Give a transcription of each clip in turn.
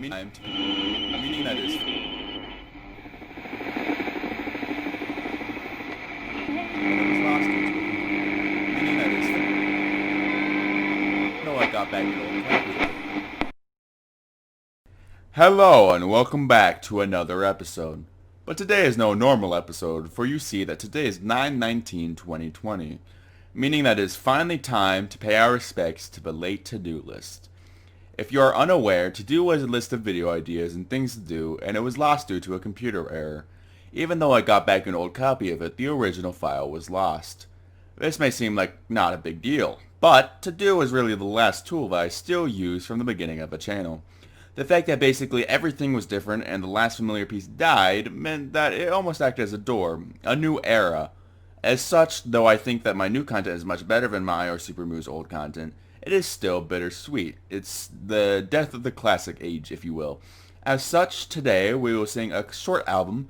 meaning that is no, I got back to old copy. Hello and welcome back to another episode. But today is no normal episode, for you see that today is 9/19/2020, meaning that it is finally time to pay our respects to the late To-Do List. If you are unaware, To-Do was a list of video ideas and things to do, and it was lost due to a computer error. Even though I got back an old copy of it, the original file was lost. This may seem like not a big deal, but To-Do is really the last tool that I still use from the beginning of the channel. The fact that basically everything was different and the last familiar piece died meant that it almost acted as a door, a new era. As such, though I think that my new content is much better than my or Super Moo's old content, it is still bittersweet. It's the death of the classic age, if you will. As such, today we will sing a short album,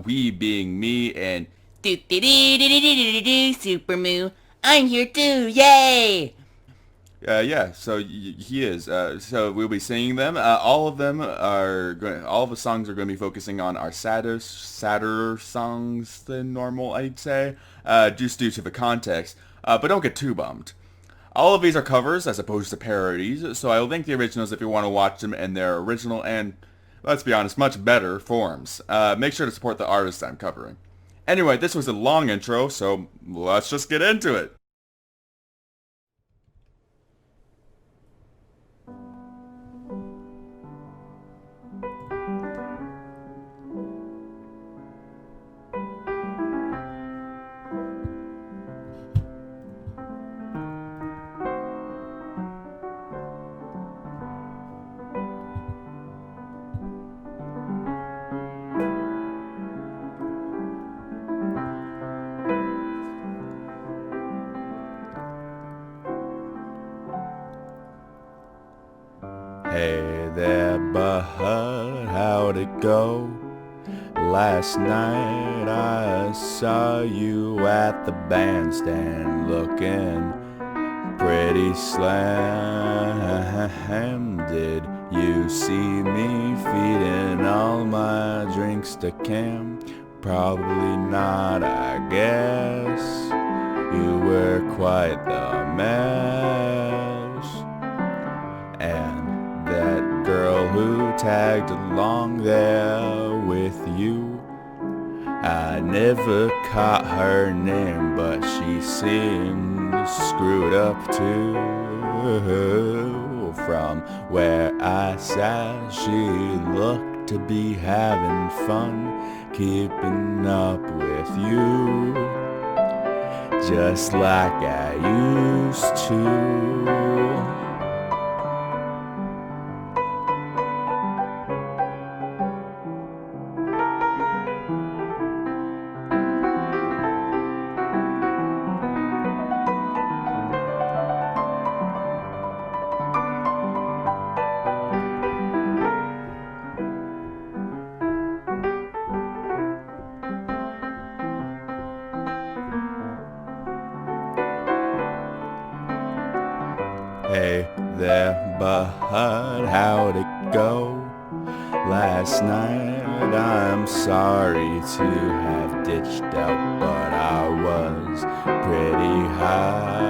we being me and Do do do do do do do do Super Moo. I'm here too, yay! yeah, so he is. So we'll be singing them. All of them are going. All of the songs are going to be focusing on our sadder songs than normal, I'd say, just due to the context. But don't get too bummed. All of these are covers as opposed to parodies, so I will link the originals if you want to watch them in their original and, let's be honest, much better forms. Make sure to support the artists I'm covering. Anyway, this was a long intro, so let's just get into it. Hey there, bud, how'd it go? Last night I saw you at the bandstand looking pretty slam. Did you see me feeding all my drinks to Cam? Probably not, I guess. You were quite the mess. And that girl who tagged along there with you, I never caught her name, but she seemed screwed up too. From where I sat, she looked to be having fun, keeping up with you, just like I used to. Hey there, bud, how'd it go? Last night I'm sorry to have ditched out, but I was pretty high.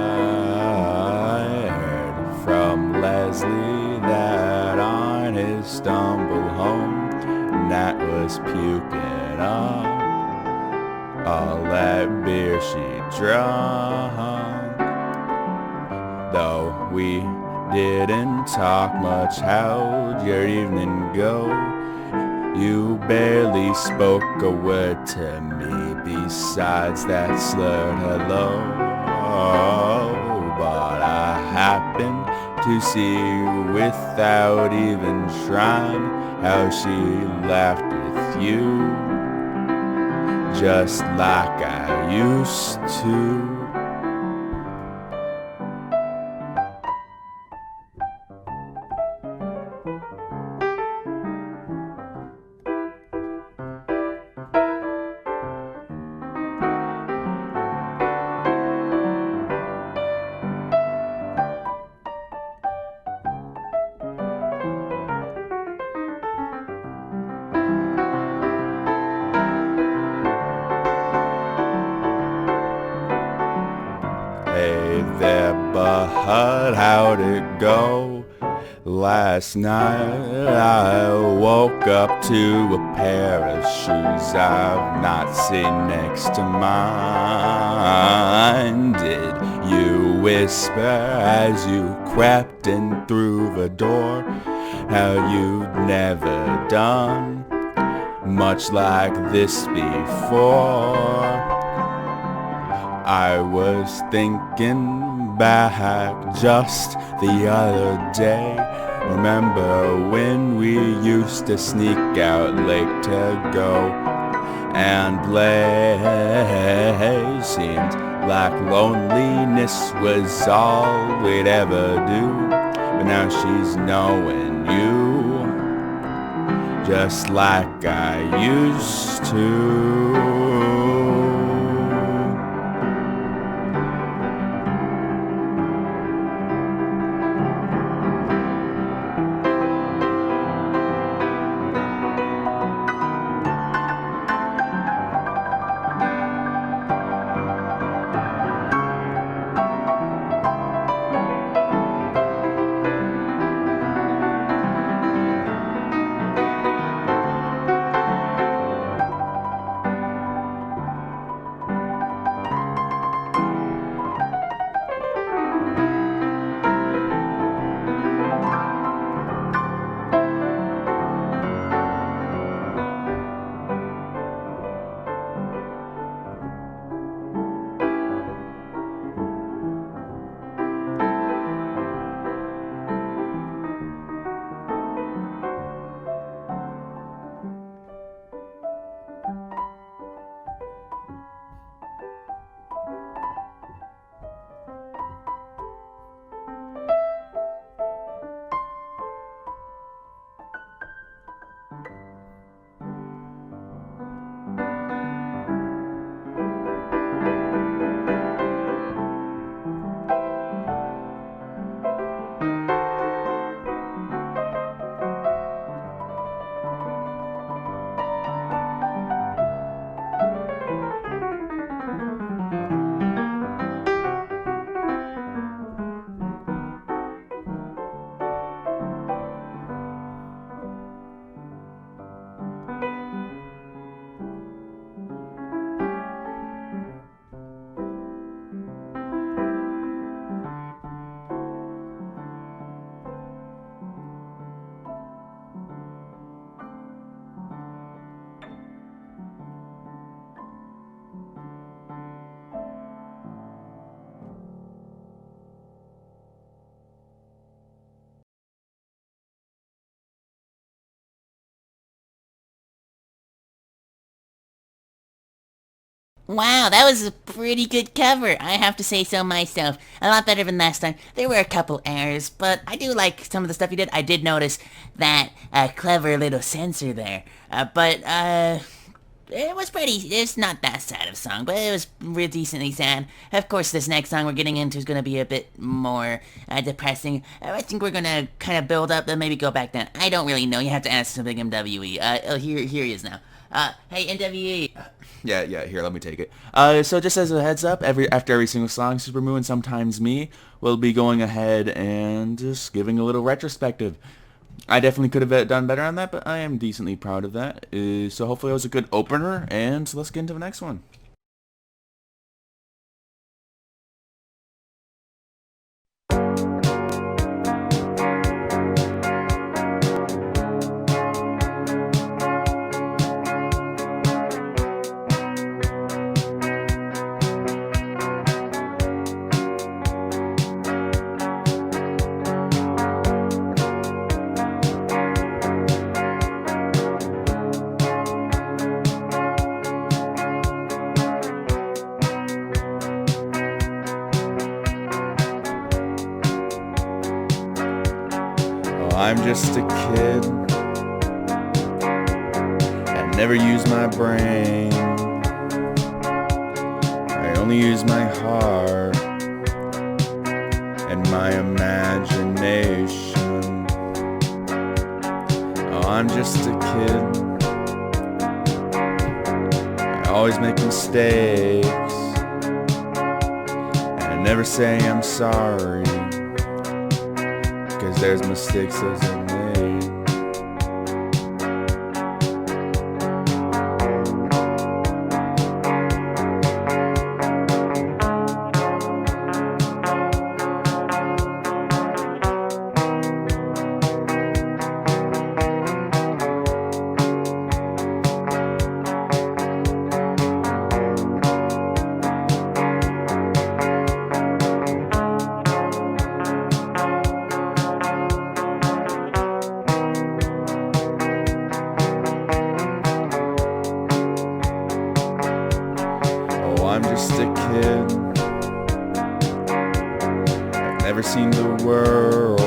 Heard from Leslie that on his stumble home, Nat was puking up all that beer she drunk. Though we didn't talk much, how'd your evening go? You barely spoke a word to me besides that slurred hello. But I happened to see without even trying how she laughed with you, just like I used to. but how'd it go? Last night I woke up to a pair of shoes I've not seen next to mine. Did you whisper as you crept in through the door how you'd never done much like this before? I was thinking back just the other day. Remember when we used to sneak out late to go and play? Seemed like loneliness was all we'd ever do, but now she's knowing you just like I used to. Wow, that was a pretty good cover. I have to say so myself. A lot better than last time. There were a couple errors, but I do like some of the stuff you did. I did notice that clever little censor there. But it was pretty, it's not that sad of a song, but it was real decently sad. Of course, this next song we're getting into is going to be a bit more depressing. I think we're going to kind of build up and maybe go back down. I don't really know. You have to ask the Big MWE. Here he is now. Hey, MWE. Yeah, here, let me take it. So just as a heads up, after every single song, Super Moo and sometimes me will be going ahead and just giving a little retrospective. I definitely could have done better on that, but I am decently proud of that. So hopefully it was a good opener, and let's get into the next one. I'm just a kid. I never use my brain. I only use my heart and my imagination. Oh, I'm just a kid. I always make mistakes. I never say I'm sorry, 'cause there's mistakes as I made. I'm just a kid. I've never seen the world.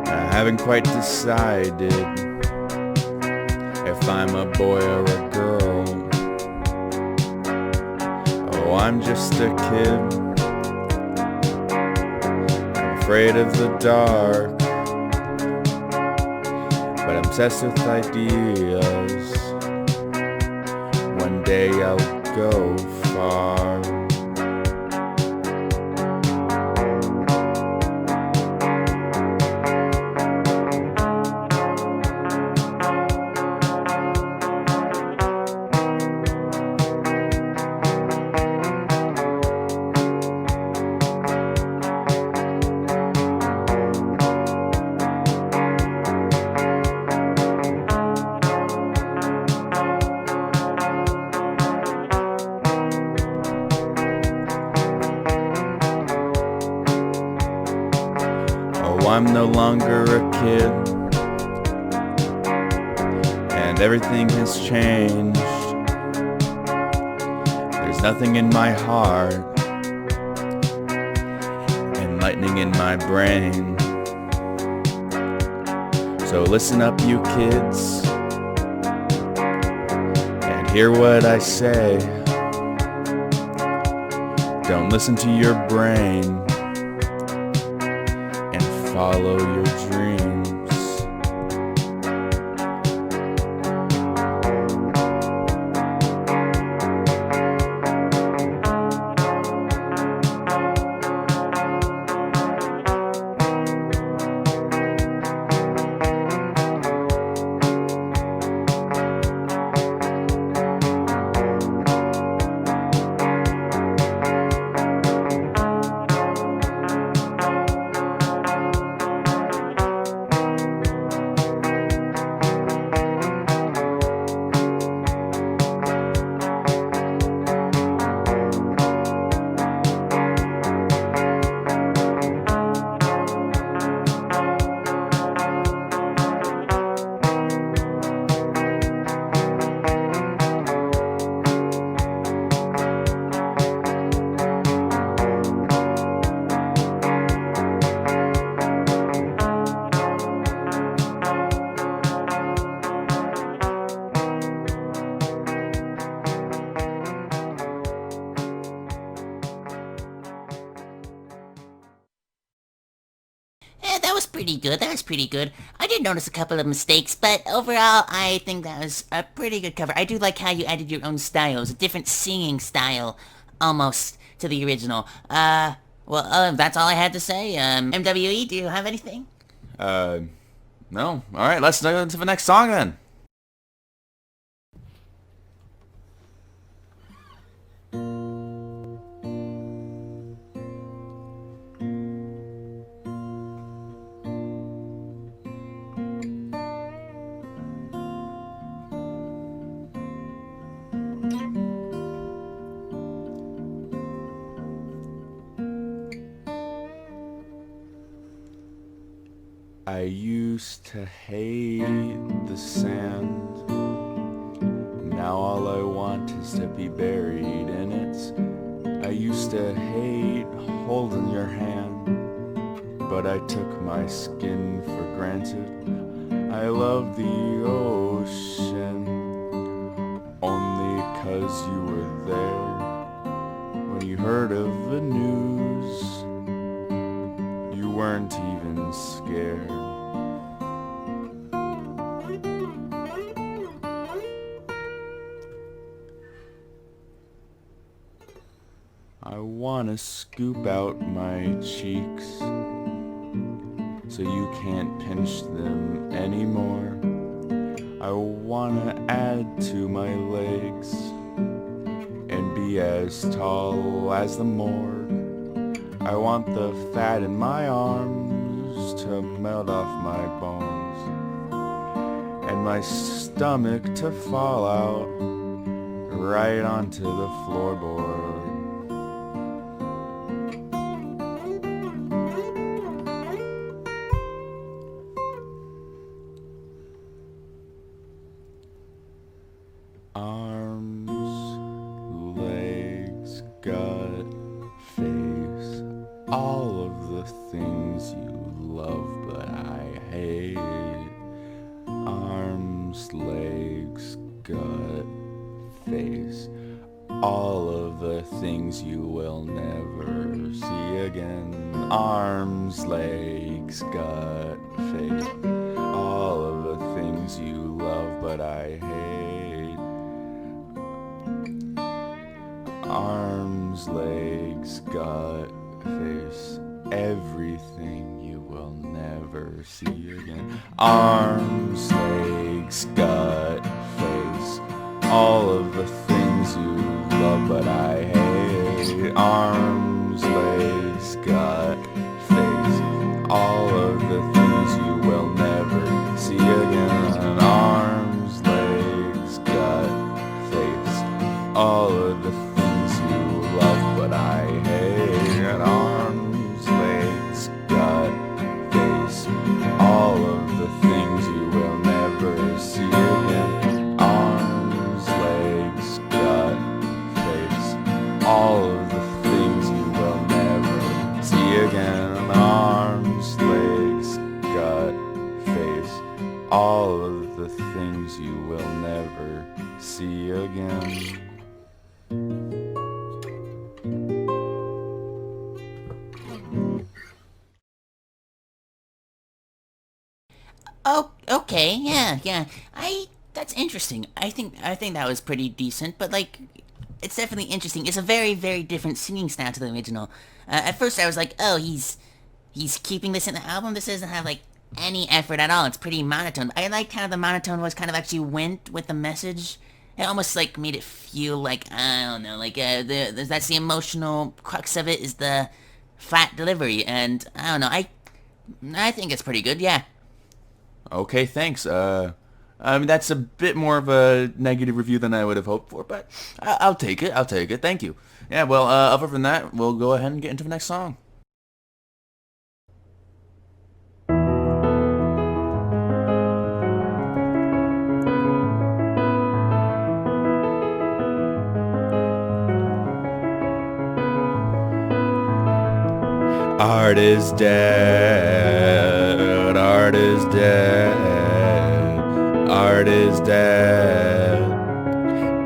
I haven't quite decided if I'm a boy or a girl. Oh, I'm just a kid. I'm afraid of the dark, but I'm obsessed with ideas. One day I'll go far. I'm no longer a kid, and everything has changed. There's nothing in my heart, and lightning in my brain. So listen up, you kids, and hear what I say. Don't listen to your brain, follow your dreams. That was pretty good. That was pretty good. I did notice a couple of mistakes, but overall, I think that was a pretty good cover. I do like how you added your own styles, a different singing style, almost, to the original. That's all I had to say. MWE, do you have anything? No. Alright, let's go into the next song then. I used to hate the sand. Now all I want is to be buried in it. I used to hate holding your hand, but I took my skin for granted. I love the ocean only 'cause you were there. When you heard of the news, you weren't even scared. I wanna scoop out my cheeks so you can't pinch them anymore. I wanna add to my legs and be as tall as the morgue. I want the fat in my arms to melt off my bones and my stomach to fall out right onto the floorboard. Arms, legs, gut, face, all of the things you love but I hate. Arms, legs, gut, face, all of the things you will never see again. Arms, legs, gut, face, all of the things you love but I hate. Arms, legs, gut, face, everything you will never see again. Arms, legs, gut, face, all of the things you love but I hate. Arms, legs, gut, face, all of the things you will never see again. Arms, legs, gut, face, all of the things you love but I hate. Arms, legs, gut, face, all of the things you will never see again. Arms, legs, gut, face, all of the things you will never see again. Arms, legs, gut, face, all of the things you will never see again. Oh, okay, yeah. That's interesting. I think that was pretty decent, but like, it's definitely interesting. It's a very, very different singing style to the original. At first I was like, oh, he's keeping this in the album. This doesn't have like any effort at all. It's pretty monotone. I liked how the monotone was kind of actually went with the message. It almost like made it feel like, I don't know, like that's the emotional crux of it, is the flat delivery, and I don't know. I think it's pretty good. Yeah. Okay, thanks. I mean, that's a bit more of a negative review than I would have hoped for, but I'll take it. I'll take it. Thank you. Yeah, well, other than that, we'll go ahead and get into the next song. Art is dead, art is dead, art is dead,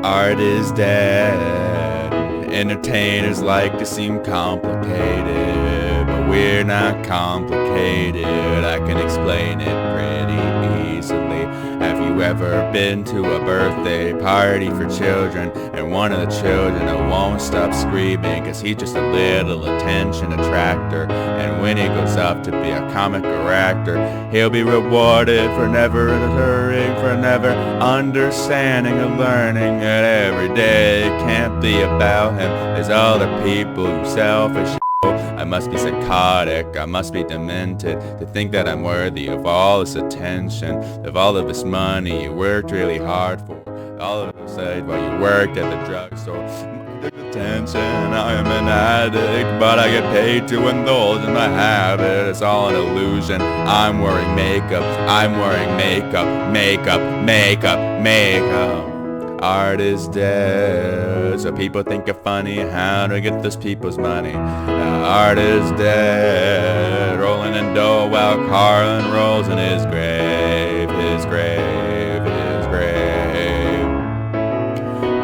art is dead. Entertainers like to seem complicated, but we're not complicated. I can explain it pretty easily. Have you ever been to a birthday party for children, and one of the children won't stop screaming cause he's just a little attention attractor, and when he goes up to be a comic or actor, he'll be rewarded for never occurring, for never understanding or learning that every day can't be about him. There's other people who selfish. I must be psychotic, I must be demented to think that I'm worthy of all this attention, of all of this money you worked really hard for, all of it said while you worked at the drugstore. Attention, I am an addict, but I get paid to indulge in my habit. It's all an illusion. I'm wearing makeup, I'm wearing makeup, makeup, makeup, makeup. Art is dead, so people think you're funny. How to get those people's money? Art is dead, rolling in dough while Carlin rolls in his grave, his grave, his grave.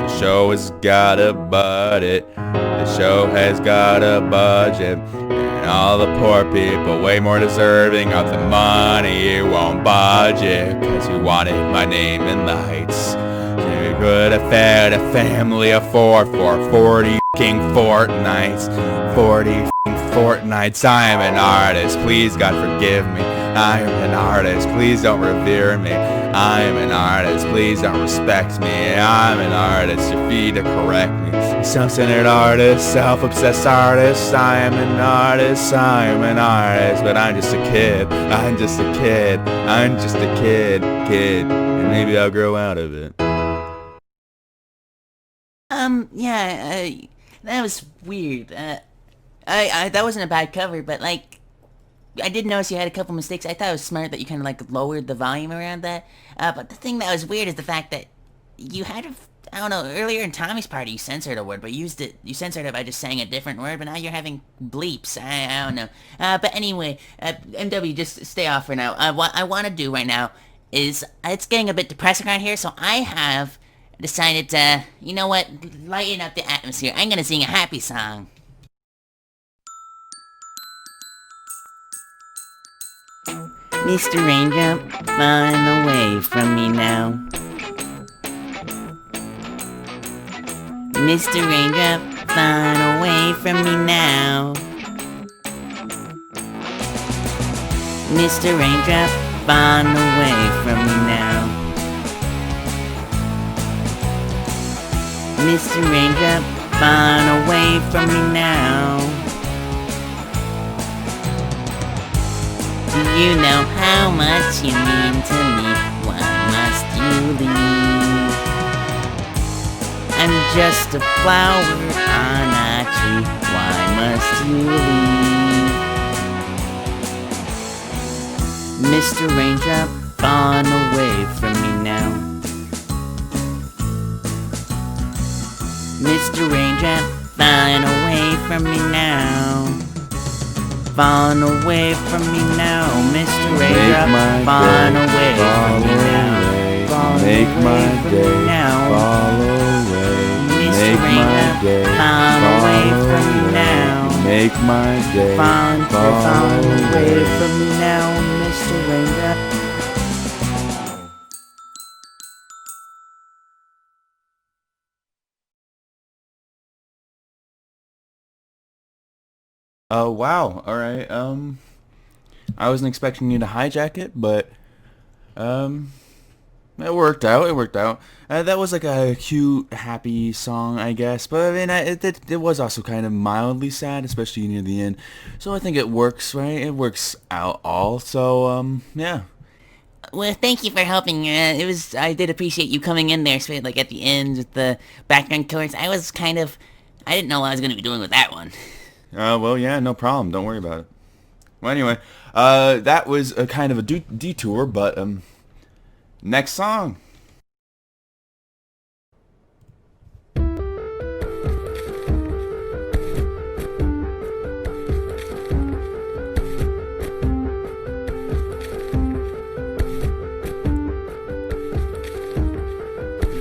The show has got a budget, the show has got a budget, and all the poor people way more deserving of the money. You won't budget, cause you wanted my name in lights. You could have fed a family of four for 40 King Fortnites, 40 fortnights. I am an artist, please God forgive me. I am an artist, please don't revere me. I am an artist, please don't respect me. I'm an artist, you're free to correct me. Self-centered artist, self-obsessed artist. I am an artist, I am an artist, but I'm just a kid. I'm just a kid. I'm just a kid, and maybe I'll grow out of it. Yeah, that was weird. That wasn't a bad cover, but like, I did notice you had a couple mistakes. I thought it was smart that you kind of like lowered the volume around that. But the thing that was weird is the fact that you had I don't know, earlier in Tommy's party you censored a word, but you censored it by just saying a different word, but now you're having bleeps. I don't know. But anyway, MW, just stay off for now. What I want to do right now is, it's getting a bit depressing around here, so I have decided to, you know what, lighten up the atmosphere. I'm gonna sing a happy song. Mr. Raindrop, run away from me now. Mr. Raindrop, run away from me now. Mr. Raindrop, run away from me now. Mr. Raindrop, run away from me now. Do you know how much you mean to me? Why must you leave? I'm just a flower on a tree. Why must you leave? Mr. Raindrop, run away from me now. Mr. Raindrop, run away from me now. Run away from me now, Mr. Raindrop. Run away from me now. Make my day fall away. Mr. Raindrop, run away from me now. Make my day fall away from me now, Mr. Raindrop. Oh, wow. Alright, I wasn't expecting you to hijack it, but, it worked out. That was like a cute, happy song, I guess, but I mean, it was also kind of mildly sad, especially near the end, so I think it works, right? It works out all, so, yeah. Well, thank you for helping. I did appreciate you coming in there, so like at the end with the background chorus. I didn't know what I was going to be doing with that one. Well, yeah, no problem. Don't worry about it. Well, anyway, that was a kind of a detour, but, next song.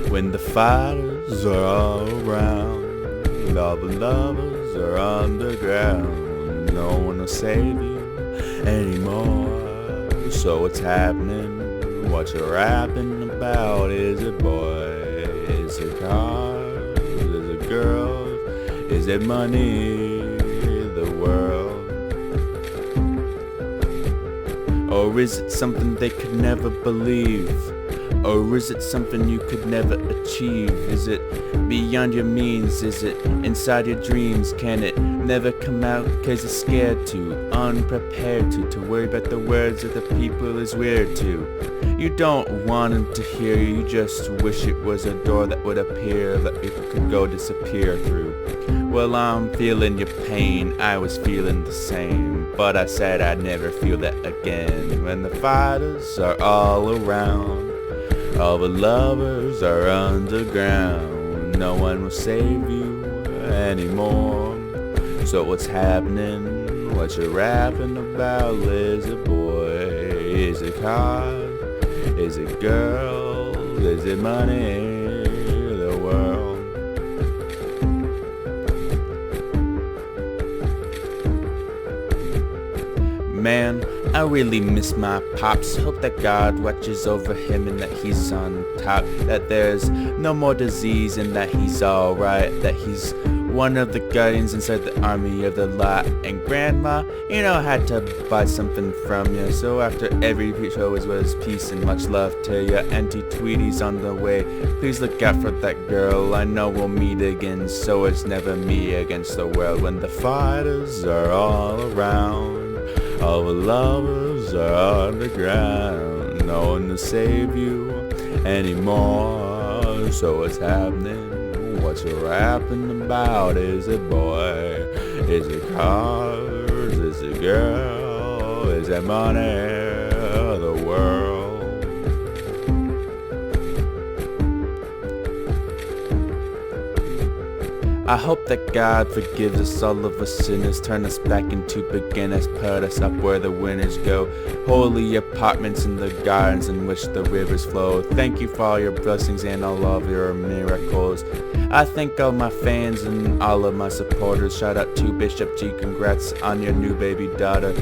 When the fighters are all around, all the lovers are underground, no one will save you anymore. So what's happening? What you're rapping about? Is it boys? Is it cars? Is it girls? Is it money? The world? Or is it something they could never believe? Or is it something you could never achieve? Is it beyond your means? Is it inside your dreams? Can it never come out cause you're scared to, unprepared to worry about the words of the people is weird to? You don't want them to hear you, you just wish it was a door that would appear that you could go disappear through. Well, I'm feeling your pain, I was feeling the same, but I said I'd never feel that again. When the fighters are all around, all the lovers are underground, no one will save you anymore. So what's happening? What you rapping about? Is it boy? Is it car? Is it girl? Is it money? The world? Man, I really miss my pops. Hope that God watches over him and that he's on top. That there's no more disease and that he's alright. That he's one of the guardians inside the army of the lot. And Grandma, had to buy something from you. So after every show was peace and much love to you. Auntie Tweety's on the way. Please look out for that girl. I know we'll meet again, so it's never me against the world. When the fighters are all around, all the lovers are on the ground. No one to save you anymore. So what's happening? What you're rapping about? Is it boy? Is it cars? Is it girl? Is it money? The world? I hope that God forgives us all of us sinners, turn us back into beginners, put us up where the winners go, holy apartments in the gardens in which the rivers flow. Thank you for all your blessings and all of your miracles. I thank all my fans and all of my supporters. Shout out to Bishop G, congrats on your new baby daughter.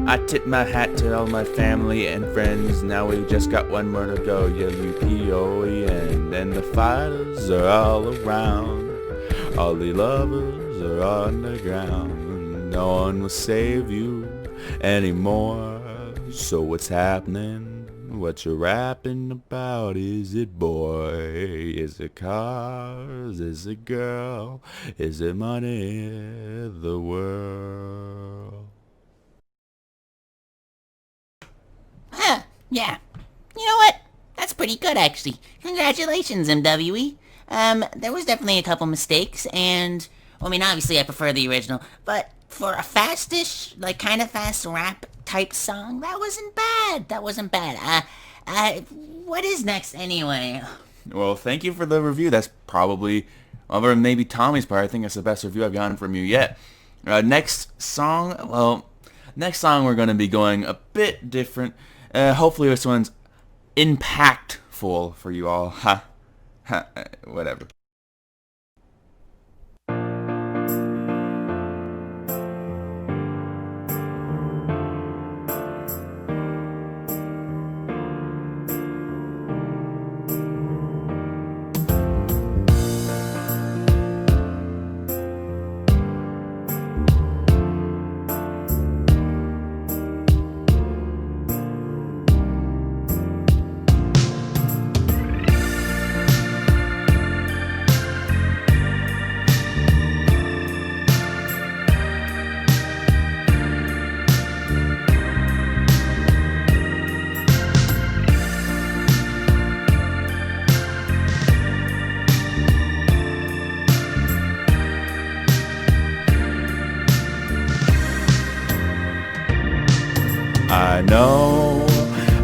I tip my hat to all my family and friends. Now we just got one more to go. L-U-P-O-E-N. And the fighters are all around. All the lovers are on the ground. No one will save you anymore. So what's happening? What you're rapping about? Is it boy? Is it cars? Is it girl? Is it money? The world? Yeah. You know what? That's pretty good, actually. Congratulations, MWE. There was definitely a couple mistakes, and, obviously I prefer the original, but for a fastish, kind of fast rap type song, that wasn't bad. What is next anyway? Well, thank you for the review. That's probably, other than maybe Tommy's part, I think that's the best review I've gotten from you yet. Next song we're going to be going a bit different. Hopefully this one's impactful for you all. Whatever.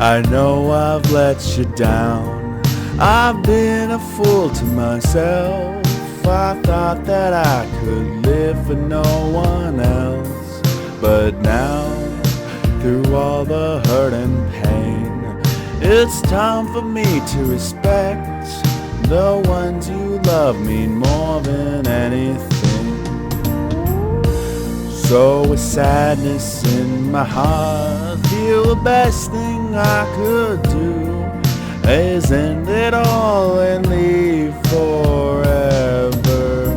I know I've let you down. I've been a fool to myself. I thought that I could live for no one else. But now, through all the hurt and pain, it's time for me to respect the ones you love mean more than anything. So with sadness in my heart, feel the best thing I could do is end it all and leave forever.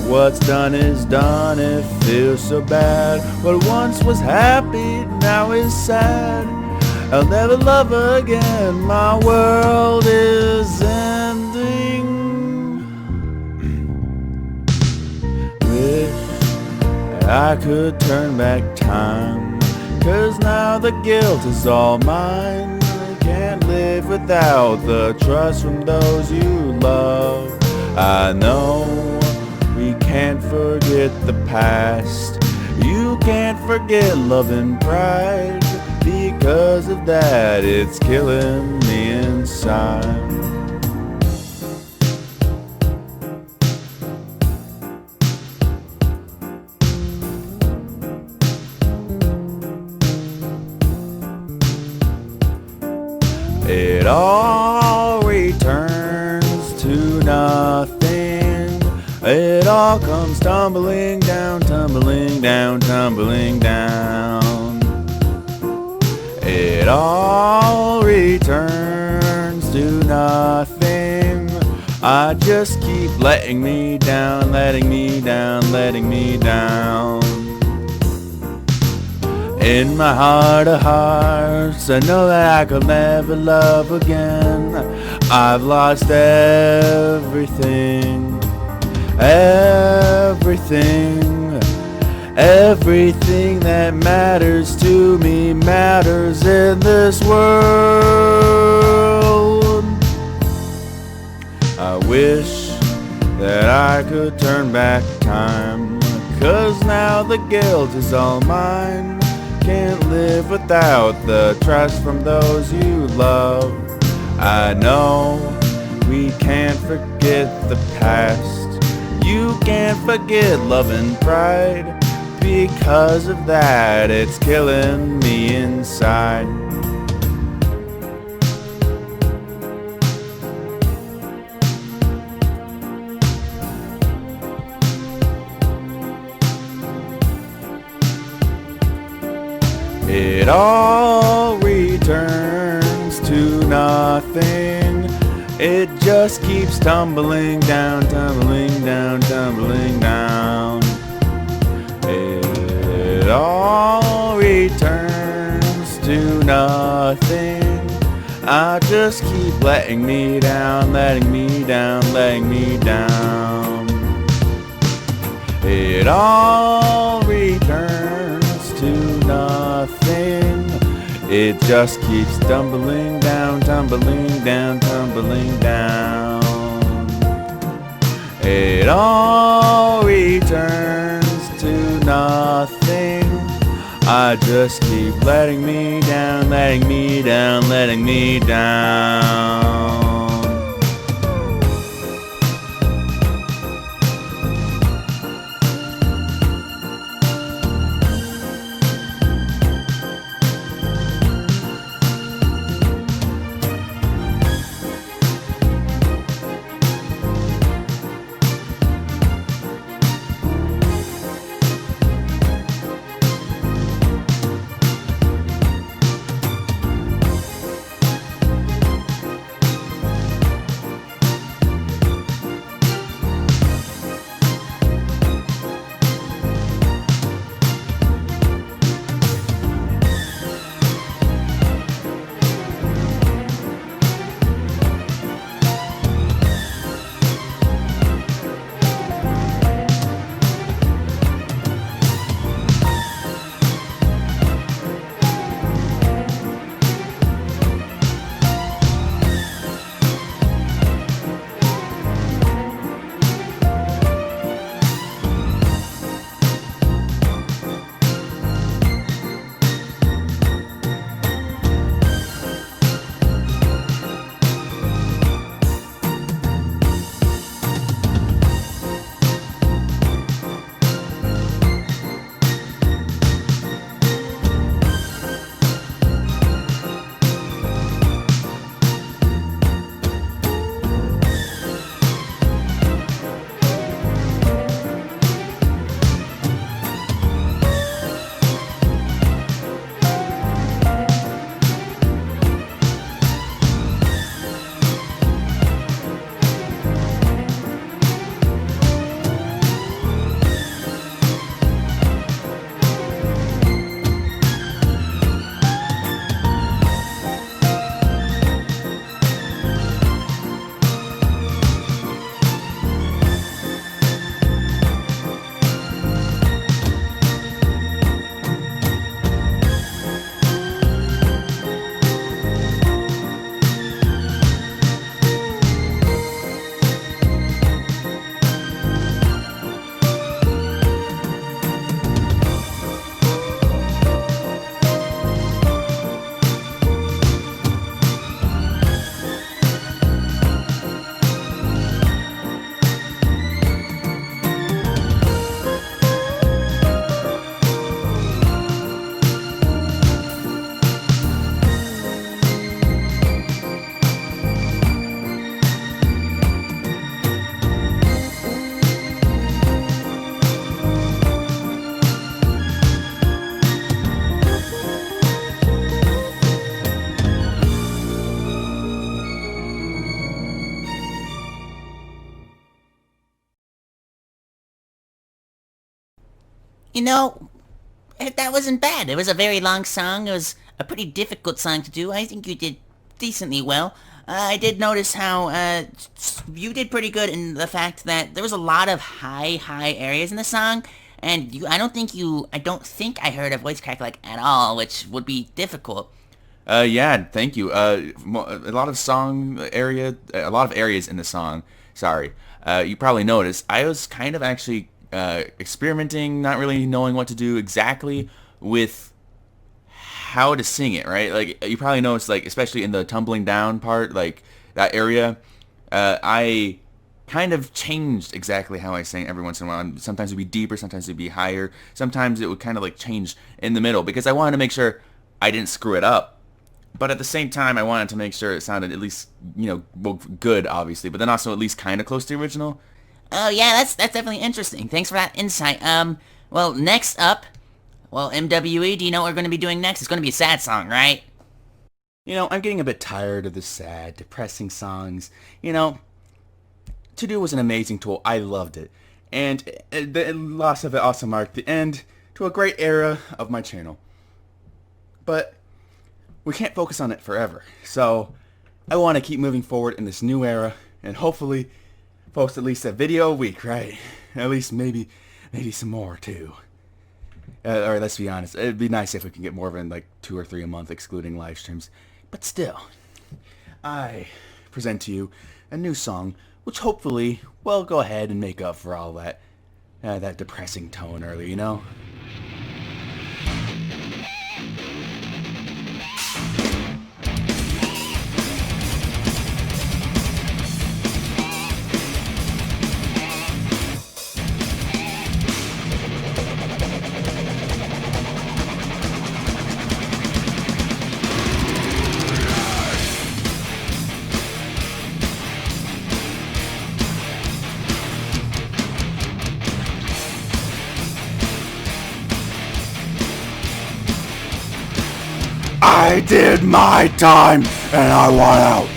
What's done is done, it feels so bad. What once was happy now is sad. I'll never love again, my world is ending. Wish I could turn back time, 'cause now the guilt is all mine. I can't live without the trust from those you love. I know we can't forget the past. You can't forget love and pride. Because of that, it's killing me inside. It all returns to nothing. It all comes tumbling down, tumbling down, tumbling down. It all returns to nothing. I just keep letting me down, letting me down, letting me down. In my heart of hearts, I know that I could never love again. I've lost everything, everything, everything that matters to me matters in this world. I wish that I could turn back time, 'cause now the guilt is all mine. Can't live without the trust from those you love. I know we can't forget the past. You can't forget love and pride. Because of that, it's killing me inside. It all returns to nothing. It just keeps tumbling down, tumbling down, tumbling down. It all returns to nothing. I just keep letting me down, letting me down, letting me down. It all returns to nothing. It just keeps tumbling down, tumbling down, tumbling down. It all returns to nothing. I just keep letting me down, letting me down, letting me down. You know, that wasn't bad. It was a very long song. It was a pretty difficult song to do. I think you did decently well. I did notice how you did pretty good in the fact that there was a lot of high areas in the song, and I don't think I heard a voice crack like at all, which would be difficult. Yeah, thank you. A lot of a lot of areas in the song. Sorry, you probably noticed. I was kind of actually experimenting, not really knowing what to do exactly with how to sing it. Right, like you probably noticed, like especially in the tumbling down part, like that area, I kind of changed exactly how I sang every once in a while. Sometimes it'd be deeper, sometimes it'd be higher, sometimes it would kind of like change in the middle because I wanted to make sure I didn't screw it up. But at the same time, I wanted to make sure it sounded at least, well, good, obviously, but then also at least kind of close to the original. Oh yeah, that's definitely interesting. Thanks for that insight. Well, next up, well, MWE, do you know what we're going to be doing next? It's going to be a sad song, right? I'm getting a bit tired of the sad, depressing songs. To Do was an amazing tool. I loved it. And the loss of it also marked the end to a great era of my channel. But we can't focus on it forever. So I want to keep moving forward in this new era and hopefully post at least a video a week, right? At least maybe some more too. Or let's be honest, it'd be nice if we can get more than like 2 or 3 a month excluding live streams. But still, I present to you a new song which hopefully will go ahead and make up for all that depressing tone earlier. I did my time and I want out.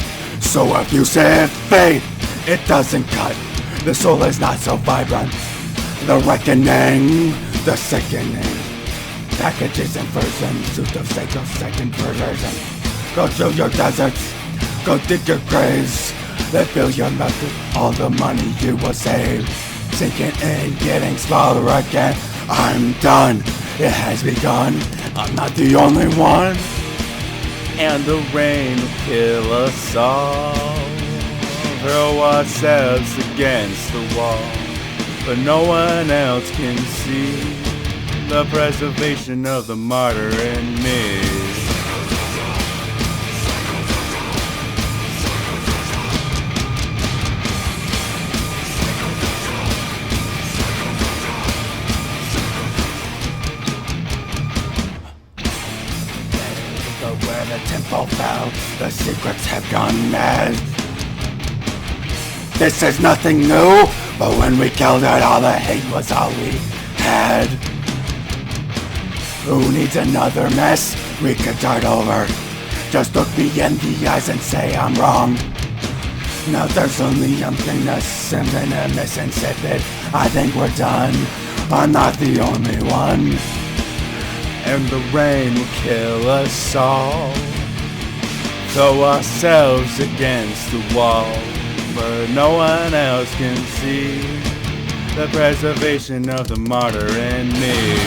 So if you say faith, it doesn't cut. The soul is not so vibrant. The reckoning, the sickening. Packages and versions, suit of second version. Go through your deserts, go dig your graves. Then fill your mouth with all the money you will save. Sinking in, getting smaller again. I'm done, it has begun. I'm not the only one. And the rain will kill us all. Throw ourselves against the wall, but no one else can see the preservation of the martyr in me. Where the temple fell, the secrets have gone mad. This is nothing new, but when we killed it, all the hate was all we had. Who needs another mess? We could start over. Just look me in the eyes and say I'm wrong. Now there's only emptiness and venomous insipid. I think we're done. I'm not the only one. And the rain will kill us all. Throw ourselves against the wall, but no one else can see the preservation of the martyr in me.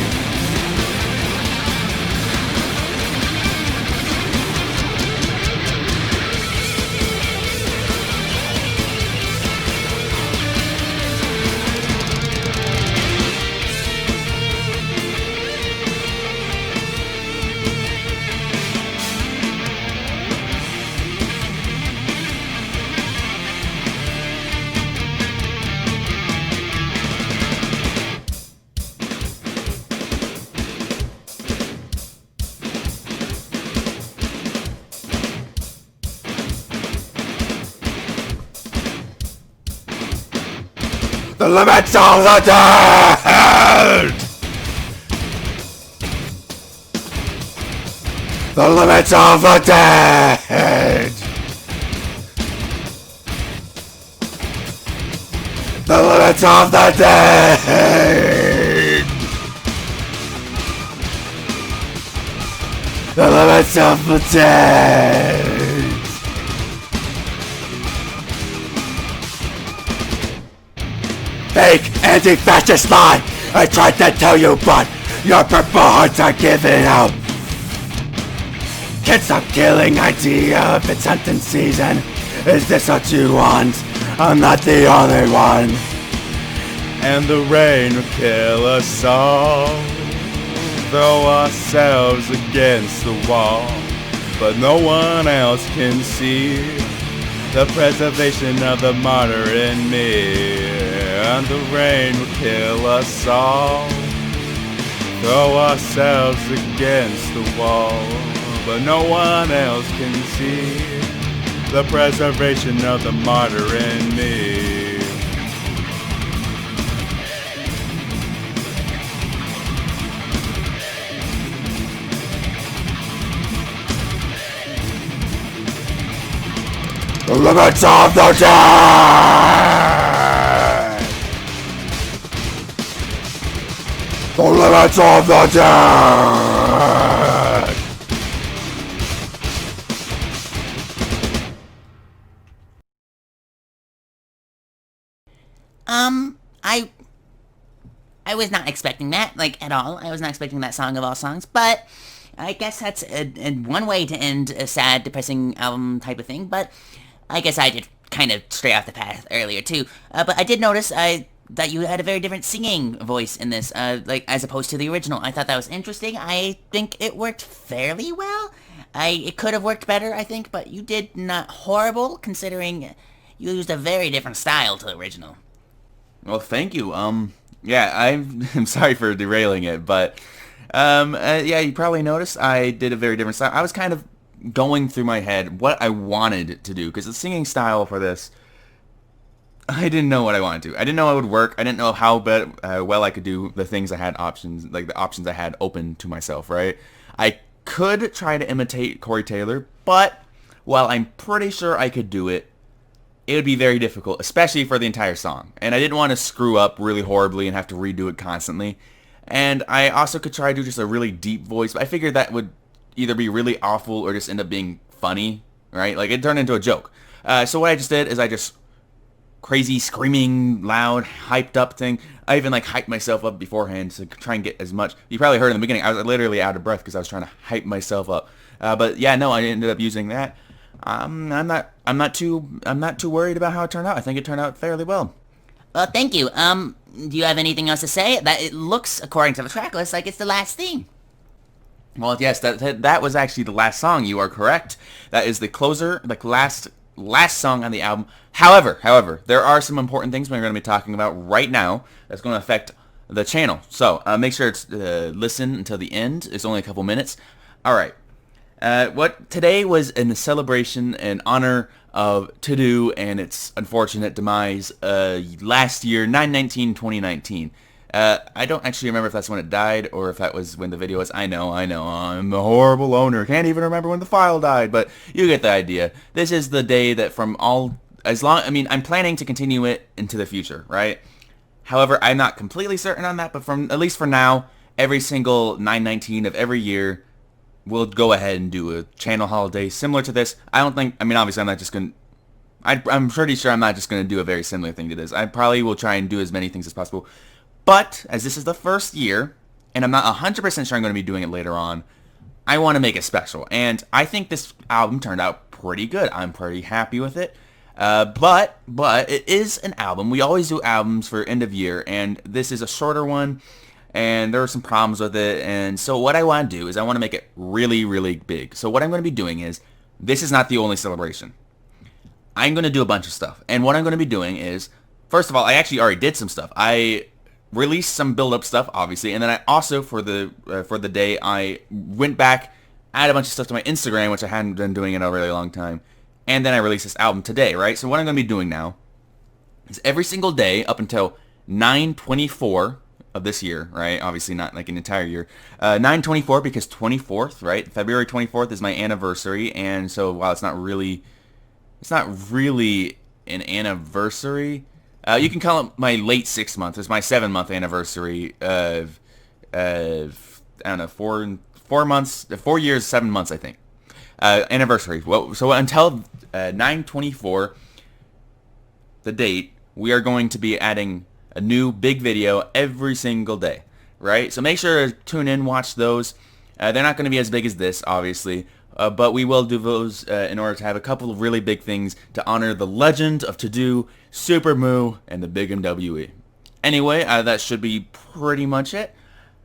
The limits of the dead! The limits of the dead! The limits of the dead! The limits of the days. Fake anti-fascist lie. I tried to tell you, but your purple hearts are giving out. Can't stop killing idea if it's hunting season. Is this what you want? I'm not the only one. And the rain will kill us all. Throw ourselves against the wall. But no one else can see the preservation of the martyr in me. And the rain will kill us all. Throw ourselves against the wall. But no one else can see the preservation of the martyr in me. The limits of the dead! The limits of the dead! I was not expecting that, like, at all. I was not expecting that song of all songs, but I guess that's one way to end a sad, depressing album type of thing, but I guess I did kind of stray off the path earlier, too. But I did notice that you had a very different singing voice in this, like, as opposed to the original. I thought that was interesting. I think it worked fairly well. It could have worked better, I think, but you did not horrible, considering you used a very different style to the original. Well, thank you. Yeah, I'm sorry for derailing it, but, yeah, you probably noticed I did a very different style. I was kind of going through my head what I wanted to do, because the singing style for this, I didn't know what I wanted to. I didn't know it would work. I didn't know how well I could do the things I had options, like the options I had open to myself, right? I could try to imitate Corey Taylor, but while I'm pretty sure I could do it, it would be very difficult, especially for the entire song. And I didn't want to screw up really horribly and have to redo it constantly. And I also could try to do just a really deep voice, but I figured that would either be really awful or just end up being funny, right? Like, it turned into a joke. So what I just did is I just crazy, screaming, loud, hyped up thing. I even, like, hyped myself up beforehand to try and get as much. You probably heard in the beginning, I was literally out of breath because I was trying to hype myself up. But yeah, no, I ended up using that. I'm not too worried about how it turned out. I think it turned out fairly well. Well, thank you. Do you have anything else to say? That it looks, according to the track list, like it's the last thing. Well, yes, that was actually the last song. You are correct. That is the closer, the last song on the album. However, there are some important things we're going to be talking about right now that's going to affect the channel. So make sure to listen until the end. It's only a couple minutes. All right. What today was in a celebration and honor of Todo and its unfortunate demise last year, 9/19/2019. I don't actually remember if that's when it died or if that was when the video was. I know, I'm a horrible owner. Can't even remember when the file died, but you get the idea. This is the day that I'm planning to continue it into the future, right? However, I'm not completely certain on that, but at least for now, every single 9/19 of every year, we'll go ahead and do a channel holiday similar to this. Obviously I'm not just going to, I'm pretty sure I'm not just going to do a very similar thing to this. I probably will try and do as many things as possible. But, as this is the first year, and I'm not 100% sure I'm going to be doing it later on, I want to make it special. And I think this album turned out pretty good. I'm pretty happy with it. But it is an album. We always do albums for end of year, and this is a shorter one. And there are some problems with it, and so what I want to do is I want to make it really, really big. So what I'm going to be doing is, this is not the only celebration. I'm going to do a bunch of stuff, and what I'm going to be doing is, first of all, I actually already did some stuff. I released some build-up stuff, obviously, and then I also, for the day, I went back, added a bunch of stuff to my Instagram, which I hadn't been doing in a really long time, and then I released this album today, right? So what I'm going to be doing now is every single day up until 9/24 of this year, right? Obviously not like an entire year. 9/24 because 24th, right? February 24th is my anniversary, and so while it's not really an anniversary. You can call it my late 6 month. It's my 7-month anniversary of I don't know, 4 years, 7 months, I think. Anniversary. Well, so until 9/24, the date, we are going to be adding a new big video every single day, right? So make sure to tune in, watch those. They're not going to be as big as this, obviously, but we will do those in order to have a couple of really big things to honor the legend of To-Do, Super Moo, and the Big MWE. Anyway, that should be pretty much it.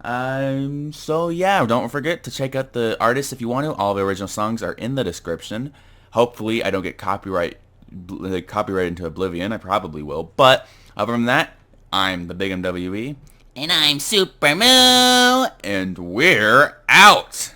So yeah, don't forget to check out the artists if you want to. All the original songs are in the description. Hopefully I don't get copyrighted into oblivion. I probably will. But other than that, I'm the Big MWE. And I'm Super Moo. And we're out!